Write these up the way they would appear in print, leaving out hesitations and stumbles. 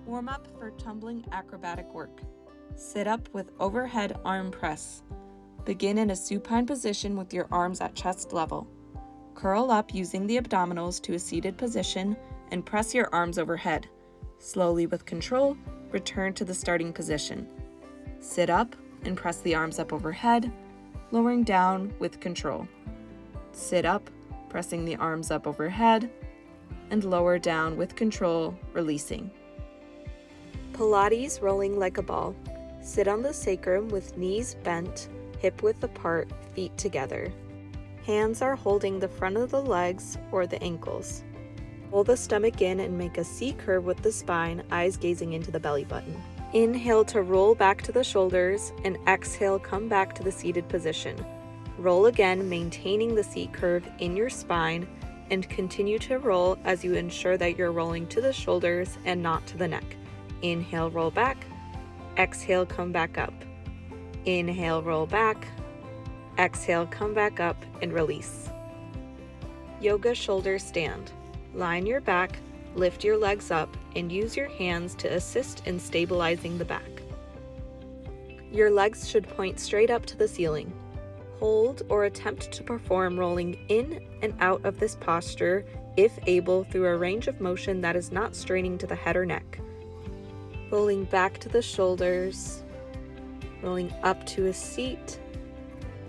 Warm up for tumbling acrobatic work. Sit up with overhead arm press. Begin in a supine position with your arms at chest level. Curl up using the abdominals to a seated position and press your arms overhead. Slowly with control, return to the starting position. Sit up and press the arms up overhead, lowering down with control. Sit up, pressing the arms up overhead, and lower down with control, releasing. Pilates rolling like a ball. Sit on the sacrum with knees bent, hip width apart, feet together. Hands are holding the front of the legs or the ankles. Pull the stomach in and make a C curve with the spine, eyes gazing into the belly button. Inhale to roll back to the shoulders and exhale, come back to the seated position. Roll again, maintaining the C curve in your spine, and continue to roll as you ensure that you're rolling to the shoulders and not to the neck. Inhale, roll back. Exhale, come back up. Inhale, roll back. Exhale, come back up and release. Yoga shoulder stand. Line your back, lift your legs up, and use your hands to assist in stabilizing the back. Your legs should point straight up to the ceiling. Hold or attempt to perform rolling in and out of this posture, if able, through a range of motion that is not straining to the head or neck. Rolling back to the shoulders, rolling up to a seat,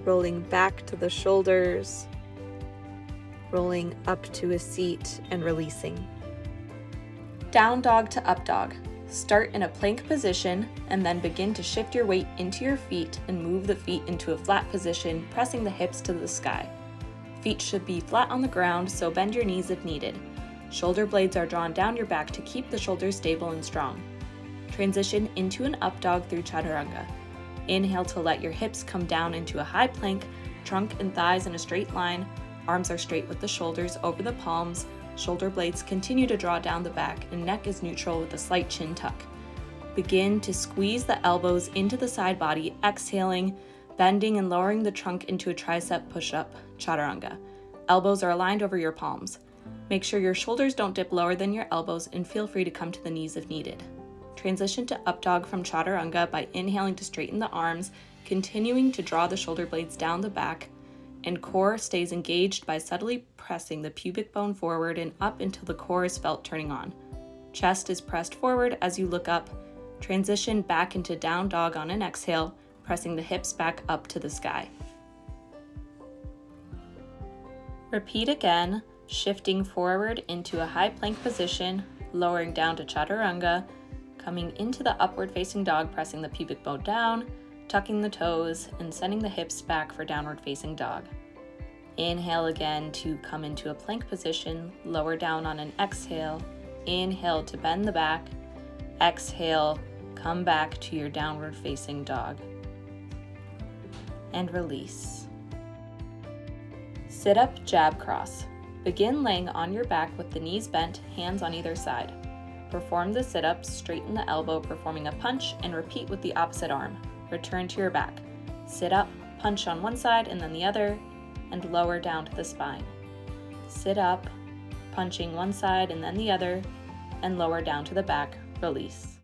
rolling back to the shoulders, rolling up to a seat and releasing. Down dog to up dog. Start in a plank position and then begin to shift your weight into your feet and move the feet into a flat position, pressing the hips to the sky. Feet should be flat on the ground, so bend your knees if needed. Shoulder blades are drawn down your back to keep the shoulders stable and strong. Transition into an up dog through chaturanga. Inhale to let your hips come down into a high plank, trunk and thighs in a straight line. Arms are straight with the shoulders over the palms. Shoulder blades continue to draw down the back and neck is neutral with a slight chin tuck. Begin to squeeze the elbows into the side body, exhaling, bending and lowering the trunk into a tricep push-up, chaturanga. Elbows are aligned over your palms. Make sure your shoulders don't dip lower than your elbows and feel free to come to the knees if needed. Transition to up dog from chaturanga by inhaling to straighten the arms, continuing to draw the shoulder blades down the back, and core stays engaged by subtly pressing the pubic bone forward and up until the core is felt turning on. Chest is pressed forward as you look up. Transition back into down dog on an exhale, pressing the hips back up to the sky. Repeat again, shifting forward into a high plank position, lowering down to chaturanga, coming into the upward facing dog, pressing the pubic bone down, tucking the toes, and sending the hips back for downward facing dog. Inhale again to come into a plank position, lower down on an exhale. Inhale to bend the back. Exhale, come back to your downward facing dog. And release. Sit up, jab cross. Begin laying on your back with the knees bent, hands on either side. Perform the sit-up, straighten the elbow, performing a punch, and repeat with the opposite arm. Return to your back. Sit up, punch on one side and then the other, and lower down to the spine. Sit up, punching one side and then the other, and lower down to the back, release.